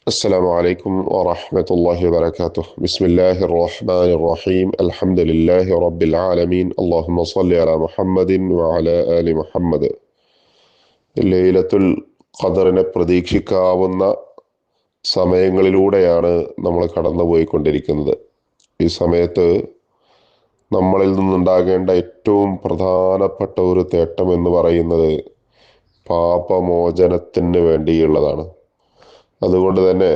السلام عليكم ورحمة الله وبركاته. بسم الله الرحمن الرحيم. الحمد لله رب العالمين. اللهم صل على محمد وعلى آل محمد. ലൈലത്തുൽ ഖദറിനെ പ്രതീക്ഷിക്കാവുന്ന സമയങ്ങളിലൂടെയാണ് നമ്മൾ കടന്നുപോയിക്കൊണ്ടിരിക്കുന്നത്. ഈ സമയത്ത് നമ്മളിൽ നിന്നുണ്ടാകേണ്ട ഏറ്റവും പ്രധാനപ്പെട്ട ഒരു തേട്ടം എന്ന് പറയുന്നത് പാപമോചനത്തിന് വേണ്ടിയുള്ളതാണ്. അതുകൊണ്ട് തന്നെ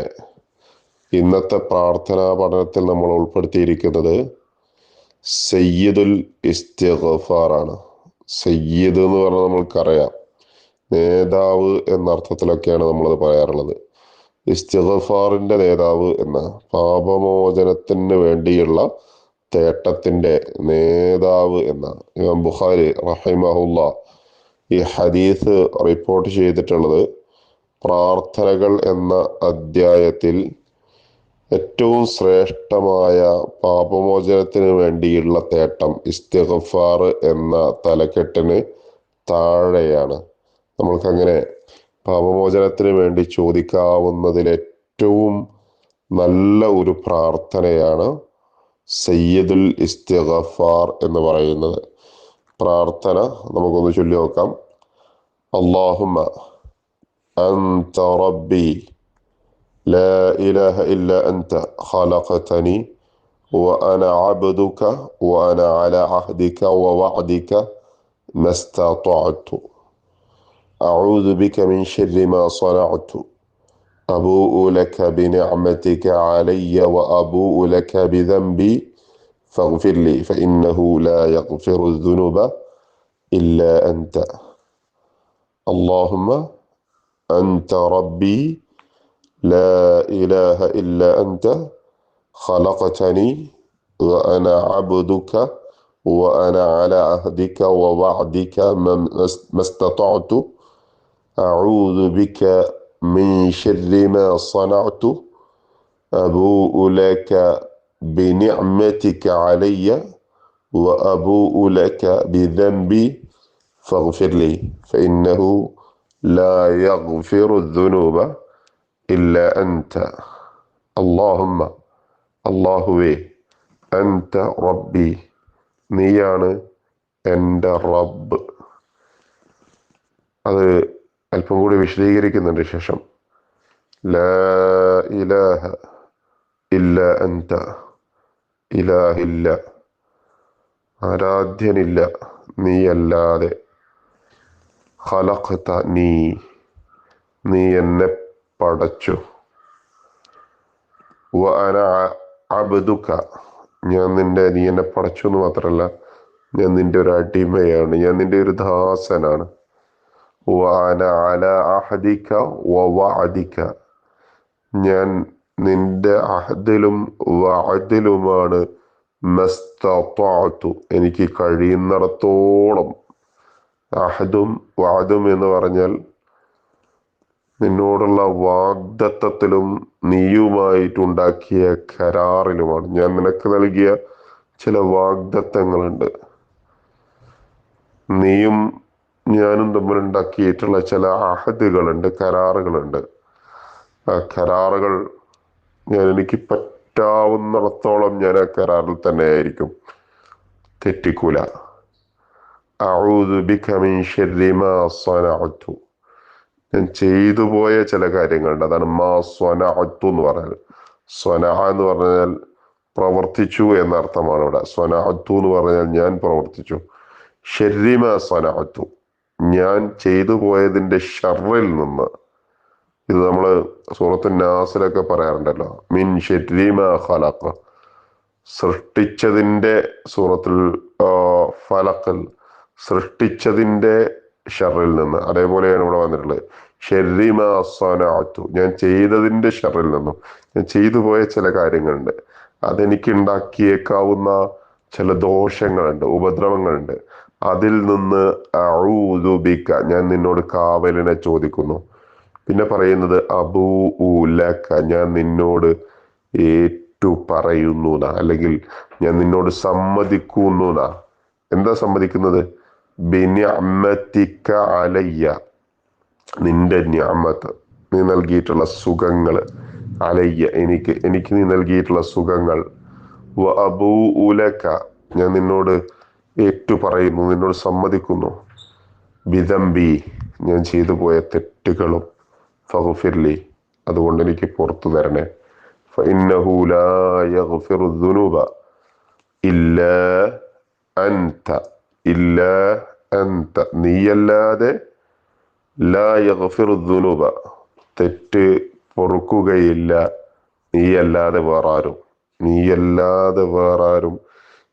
ഇന്നത്തെ പ്രാർത്ഥനാ പഠനത്തിൽ നമ്മൾ ഉൾപ്പെടുത്തിയിരിക്കുന്നത് സയ്യിദുൽ ഇസ്തിഗ്ഫാർ ആണ്. സയ്യിദ് എന്ന് പറഞ്ഞാൽ നമ്മൾക്കറിയാം, നേതാവ് എന്ന അർത്ഥത്തിലൊക്കെയാണ് നമ്മളത് പറയാറുള്ളത്. ഇസ്തിഗ്ഫാറിന്റെ നേതാവ് എന്ന പാപമോചനത്തിന് വേണ്ടിയുള്ള തേട്ടത്തിന്റെ നേതാവ് എന്ന ഇമാം ബുഖാരി റഹിമഹുല്ല ഈ ഹദീസ് റിപ്പോർട്ട് ചെയ്തിട്ടുള്ളത് പ്രാർത്ഥനകൾ എന്ന അധ്യായത്തിൽ ഏറ്റവും ശ്രേഷ്ഠമായ പാപമോചനത്തിന് വേണ്ടിയുള്ള തേട്ടം ഇസ്തിഗ്ഫാർ എന്ന തലക്കെട്ടിന് താഴെയാണ്. നമ്മൾക്കങ്ങനെ പാപമോചനത്തിന് വേണ്ടി ചോദിക്കാവുന്നതിൽ ഏറ്റവും നല്ല ഒരു പ്രാർത്ഥനയാണ് സയ്യിദുൽ ഇസ്തിഗ്ഫാർ എന്ന് പറയുന്നത്. പ്രാർത്ഥന നമുക്കൊന്ന് ചൊല്ലി നോക്കാം. അല്ലാഹുമ്മ أنت ربي لا إله إلا أنت خلقتني وأنا عبدك وأنا على عهدك ووعدك ما استطعت أعوذ بك من شر ما صنعت أبوء لك بنعمتك علي وأبوء لك بذنبي فاغفر لي فإنه لا يغفر الذنوب إلا أنت. اللهم أنت ربي لا إله إلا أنت خلقتني وأنا عبدك وأنا على عهدك ووعدك ما استطعت أعوذ بك من شر ما صنعت أبوء لك بنعمتك علي وأبوء لك بذنبي فاغفر لي فإنه لا يغفر الذنوب إلا أنت. اللهم അല്ലാഹുവേ അൻത റബ്ബി, നീയാണ് എൻ്റെ റബ്ബ്. അത് അല്പം കൂടി വിശദീകരിക്കുന്നുണ്ട് ശേഷം. ലാ ഇലാഹ ഇല്ല അൻത, ഇലാഹില്ല, ആരാധ്യനില്ല നീയല്ലാതെ. ഖലഖത നീ എന്നെ പടച്ചു. വ അന അബ്ദുക, നീ എന്നെ പടച്ചു എന്ന് മാത്രമല്ല, ഞാൻ നിന്റെ ഒരു അടിമയാണ്, ഞാൻ നിന്റെ ഒരു ദാസനാണ്. വ അന അല അഹദിക വ വഅദിക, ഞാൻ നിന്റെ അഹദിലും വഅദിലുമാണ്. മസ്തതഅതു, എനിക്ക് കഴിയുന്നിടത്തോളം. അഹദും വഅദും എന്ന് പറഞ്ഞാൽ നിന്നോടുള്ള വാഗ്ദത്തത്തിലും നീയുമായിട്ടുണ്ടാക്കിയ കരാറിലുമാണ്. ഞാൻ നിനക്ക് നൽകിയ ചില വാഗ്ദത്തങ്ങളുണ്ട്, നീയും ഞാനും തമ്മിലുണ്ടാക്കിയിട്ടുള്ള ചില അഹദുകളുണ്ട്, കരാറുകളുണ്ട്. ആ കരാറുകൾ എനിക്ക് പറ്റാവുന്നിടത്തോളം ഞാൻ ആ കരാറിൽ തന്നെ ആയിരിക്കും, തെറ്റിക്കൂല. അഊദു ബിക മിൻ ശർരി മാ സ്വനഅതു, ഞാൻ ചെയ്തു പോയ ചില കാര്യങ്ങളുണ്ട്, അതാണ് മാ സ്വനഅതു എന്ന് പറഞ്ഞാൽ. സ്വനഅ എന്ന് പറഞ്ഞാൽ പ്രവർത്തിച്ചു എന്നർത്ഥമാണ് ഇവിടെ. സ്വനഅതു എന്ന് പറഞ്ഞാൽ ഞാൻ പ്രവർത്തിച്ചു. ശർരി മാ സ്വനഅതു, ഞാൻ ചെയ്തു പോയതിന്റെ ഷർറിൽ നിന്ന്. ഇത് നമ്മള് സൂറത്തു നാസിലൊക്കെ പറയാറുണ്ടല്ലോ, മിൻ ശർരി മാ ഖലഖ, സൃഷ്ടിച്ചതിന്റെ, സൂറത്തുൽ ഫലഖിൽ സൃഷ്ടിച്ചതിന്റെ ഷർറിൽ നിന്ന്. അതേപോലെയാണ് ഇവിടെ വന്നിട്ടുള്ളത്, ശർരി മാ സ്വനഅതു, ഞാൻ ചെയ്തതിന്റെ ഷർറിൽ നിന്നും. ഞാൻ ചെയ്തു പോയ ചില കാര്യങ്ങളുണ്ട്, അതെനിക്ക് ഉണ്ടാക്കിയേക്കാവുന്ന ചില ദോഷങ്ങളുണ്ട്, ഉപദ്രവങ്ങളുണ്ട്. അതിൽ നിന്ന് അഊദു ബിക, ഞാൻ നിന്നോട് കാവലിനെ ചോദിക്കുന്നു. പിന്നെ പറയുന്നത് അബൂഉ ലക, ഞാൻ നിന്നോട് ഏറ്റു പറയുന്നു, അല്ലെങ്കിൽ ഞാൻ നിന്നോട് സമ്മതിക്കുന്നു. എന്താ സമ്മതിക്കുന്നത്? ബിനിഅമതിക അലയ്യ, നിന്റെ നിഅമത്ത്, നീ നൽകിയിട്ടുള്ള സുഖങ്ങൾ അലയ്യ എനിക്ക് നീ നൽകിയിട്ടുള്ള സുഖങ്ങൾ, വ അബൂഉ ലക ഞാൻ നിന്നോട് പറയുന്നു, നിന്നോട് സമ്മതിക്കുന്നു, ബിദംബി ഞാൻ ചെയ്തു പോയ തെറ്റുകളും, ഫഗ്ഫിർലി അതുകൊണ്ട് എനിക്ക് പുറത്തു തരണേ, ഫഇന്നഹു ലാ യഗ്ഫിറു ദുനൂബ ഇല്ലാ അൻത ഇല്ലാ അൻത നീയല്ലാതെ, ലാ യഗ്ഫിറു ദുനൂബ തെറ്റ് പൊറുക്കുകയില്ല നീയല്ലാതെ വേറാരും, നീയല്ലാതെ വേറാരും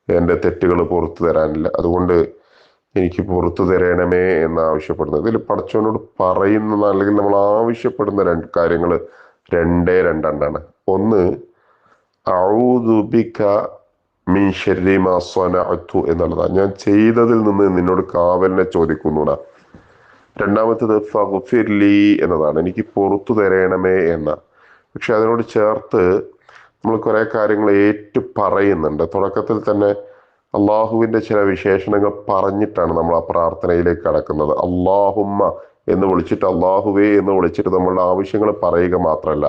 എൻ്റെ തെറ്റുകൾ പുറത്തു തരാനില്ല, അതുകൊണ്ട് എനിക്ക് പുറത്തു തരണമേ എന്ന് ആവശ്യപ്പെടുന്നത്. ഇതിൽ പടച്ചവനോട് പറയുന്ന അല്ലെങ്കിൽ നമ്മൾ ആവശ്യപ്പെടുന്ന കാര്യങ്ങൾ രണ്ടേ രണ്ടെണ്ണാണ്. ഒന്ന്, അഊദു ബിക മിൻ ശർരി മാ സ്വനഅതു എന്നുള്ളതാണ്, ഞാൻ ചെയ്തതിൽ നിന്ന് നിന്നോട് കാവലിനെ ചോദിക്കുന്നൂടാ. രണ്ടാമത്തത് ഫഗ്ഫിർലി എന്നതാണ്, എനിക്ക് പുറത്തു തരണമേ എന്ന. പക്ഷെ അതിനോട് ചേർത്ത് നമ്മൾ കുറെ കാര്യങ്ങൾ പറയുന്നുണ്ട്. തുടക്കത്തിൽ തന്നെ അള്ളാഹുവിന്റെ ചില വിശേഷണങ്ങൾ പറഞ്ഞിട്ടാണ് നമ്മൾ ആ പ്രാർത്ഥനയിലേക്ക് കടക്കുന്നത്. അള്ളാഹുമ്മ എന്ന് വിളിച്ചിട്ട്, അള്ളാഹുവേ എന്ന് വിളിച്ചിട്ട് നമ്മളുടെ ആവശ്യങ്ങൾ പറയുക മാത്രമല്ല,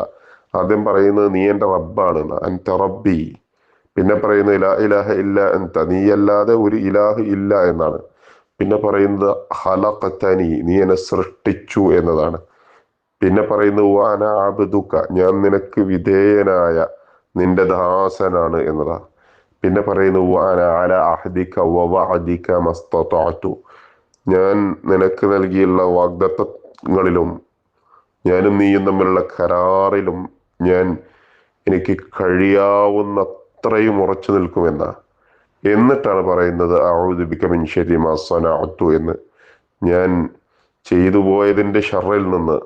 ആദ്യം പറയുന്നത് നീ എൻ്റെ റബ്ബാണ്, അൻത റബ്ബി. പിന്നെ പറയുന്നത് ലാ ഇലാഹ ഇല്ല അൻത നീയല്ലാതെ ഒരു ഇലാഹ് ഇല്ല എന്നാണ്. പിന്നെ പറയുന്നത് ഖലഖതനി നീ എന്നെ സൃഷ്ടിച്ചു എന്നതാണ്. പിന്നെ പറയുന്നത് വഅന അബ്ദുക ഞാൻ നിനക്ക് വിധേയനായ നിന്റെ ദാസനാണ് എന്നതാ. പിന്നെ പറയുന്നത് വഅന അലാ അഹ്ദിക വവഅദിക മസ്തതഅതു ഞാൻ നിനക്ക് നൽകിയുള്ള വാഗ്ദത്തങ്ങളിലും ഞാനും നീയും തമ്മിലുള്ള കരാറിലും ഞാൻ എനിക്ക് കഴിയാവുന്ന അത്രയും ഉറച്ചു നിൽക്കുമെന്ന. എന്നിട്ടാണ് പറയുന്നത് അഊദു ബിക മിൻ ശർരി മാ സ്വനഅതു എന്ന്, ഞാൻ ചെയ്തു പോയതിന്റെ ഷർറിൽ നിന്ന്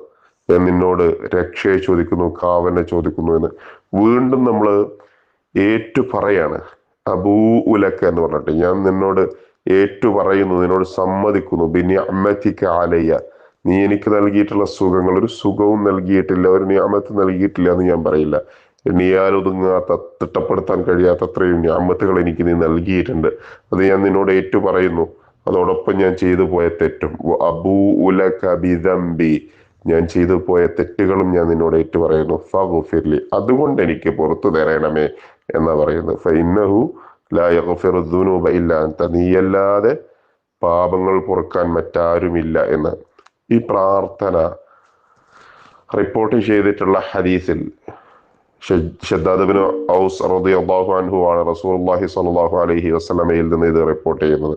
ഞാൻ നിന്നോട് രക്ഷയെ ചോദിക്കുന്നു, കാവലിനെ ചോദിക്കുന്നു എന്ന്. വീണ്ടും നമ്മൾ പറയാണ് അബൂഉ ലക എന്ന് പറഞ്ഞിട്ട്, ഞാൻ നിന്നോട് പറയുന്നു, നിന്നോട് സമ്മതിക്കുന്നു, ബിനിഅമതിക അലയ്യ നീ എനിക്ക് നൽകിയിട്ടുള്ള സുഖങ്ങൾ, ഒരു സുഖവും നൽകിയിട്ടില്ല, ഒരു നിഅമത്ത് നൽകിയിട്ടില്ല എന്ന് ഞാൻ പറയില്ല. എണ്ണിയാൽ ഒതുങ്ങാത്ത, തിട്ടപ്പെടുത്താൻ കഴിയാത്ത അത്രയും നിഅമത്തുകൾ എനിക്ക് നീ നൽകിയിട്ടുണ്ട്. അത് ഞാൻ നിന്നോട് പറയുന്നു. അതോടൊപ്പം ഞാൻ ചെയ്തു പോയ തെറ്റും, അബൂഉ ലക ബിദംബി ഞാൻ ചെയ്തു പോയ തെറ്റുകളും ഞാൻ നിന്നോട് പറയുന്നു. ഫഗ്ഫിർലി അതുകൊണ്ട് എനിക്ക് പുറത്തു തരണമേ എന്നാ പറയുന്നത്. ഫഇന്നഹു ലാ യഗ്ഫിറു ദുനൂബ ഇല്ലാ അൻത നീയല്ലാതെ പാപങ്ങൾ പൊറുക്കാൻ മറ്റാരുമില്ല എന്ന്. ഈ പ്രാർത്ഥന റിപ്പോർട്ട് ചെയ്തിട്ടുള്ള ഹദീസിൽ ഷദ്ദാദ് ഇബ്നു ഔസ് റളിയല്ലാഹു അൻഹു ആണ് റസൂലുള്ളാഹി സ്വല്ലല്ലാഹു അലൈഹി വസല്ലമയിൽ നിന്ന് ഇത് റിപ്പോർട്ട് ചെയ്യുന്നത്.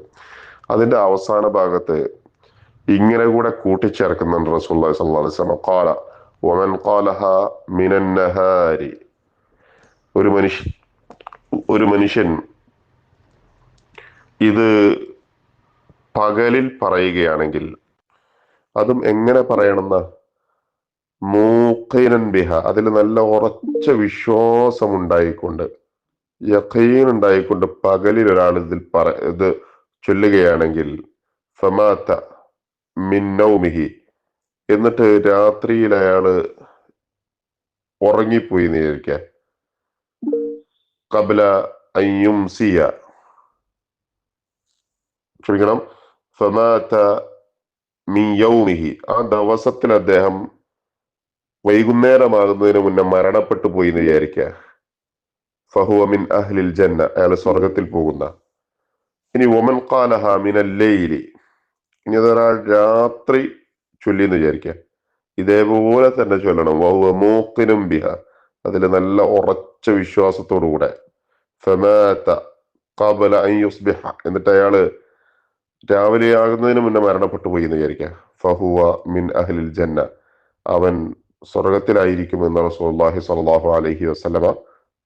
അതിന്റെ അവസാന ഭാഗത്ത് ഇങ്ങനെ കൂടെ കൂട്ടിച്ചേർക്കുന്നുണ്ട് റസൂലുള്ളാഹി സ്വല്ലല്ലാഹു അലൈഹി വസല്ലം, ഖാല വമൻ ഖാലഹ മിനൻ നഹാരി ഒരു മനുഷ്യൻ ഇത് പകലിൽ പറയുകയാണെങ്കിൽ, അതും എങ്ങനെ പറയണമെന്ന, മൂഖിനൻ ബിഹ അതിൽ നല്ല ഉറച്ച വിശ്വാസം ഉണ്ടായിക്കൊണ്ട്, യഖീൻ ഉണ്ടായിക്കൊണ്ട് പകലിൽ ഒരാൾ ഇത് ചൊല്ലുകയാണെങ്കിൽ, ഫമാത മിൻ നൗമിഹി എന്നിട്ട് രാത്രിയിൽ അയാള് ഉറങ്ങിപ്പോയി എന്ന് വിചാരിക്കുക, ഖബ്ല അൻ യുംസിയ ക്ഷമിക്കണം, ഫമാത മിൻ യൗമിഹി ആ ദിവസത്തിൽ അദ്ദേഹം വൈകുന്നേരമാകുന്നതിന് മുന്നേ മരണപ്പെട്ടു പോയി എന്ന് വിചാരിക്കുക, ഫഹുവ മിൻ അഹ്ലിൽ ജന്ന അയാൾ സ്വർഗത്തിൽ പോകുന്ന. ഇനി വമൻ ഖാലഹ മിനൽ ലൈലി ഇനി അതൊരാൾ രാത്രി ചൊല്ലി എന്ന് വിചാരിക്കുക, ഇതേപോലെ തന്നെ ചൊല്ലണം, വഹുവ മൂഖിനും ബിഹ അതിൽ നല്ല ഉറച്ച വിശ്വാസത്തോടുകൂടെ, ഫമാത ഖബ്ല അൻ യുസ്ബിഹ എന്നിട്ട് അയാള് രാവിലെ ആകുന്നതിന് മുന്നേ മരണപ്പെട്ടു പോയി എന്ന് വിചാരിക്കുക, ഫഹുവ മിൻ അഹ്ലിൽ ജന്ന അവൻ സ്വർഗത്തിലായിരിക്കുമെന്ന് റസൂലുള്ളാഹി സ്വല്ലല്ലാഹു അലൈഹി വസല്ലമ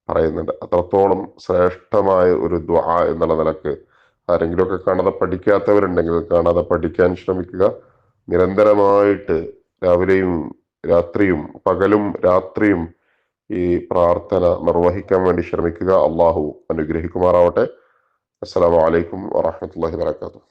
പറയുന്നുണ്ട്. അത്രത്തോളം ശ്രേഷ്ഠമായ ഒരു ദുആ എന്നുള്ള നിലക്ക് ആരെങ്കിലുമൊക്കെ കാണാതെ പഠിക്കാത്തവരുണ്ടെങ്കിൽ കാണാതെ പഠിക്കാൻ ശ്രമിക്കുക. നിരന്തരമായിട്ട് രാവിലെയും രാത്രിയും പകലും രാത്രിയും ഈ പ്രാർത്ഥന നിർവഹിക്കാൻ വേണ്ടി ശ്രമിക്കുക. അള്ളാഹു അനുഗ്രഹിക്കുമാറാവട്ടെ. അസ്സലാമു അലൈക്കും വറഹ്മത്തുള്ളാഹി വബറകാതുഹു.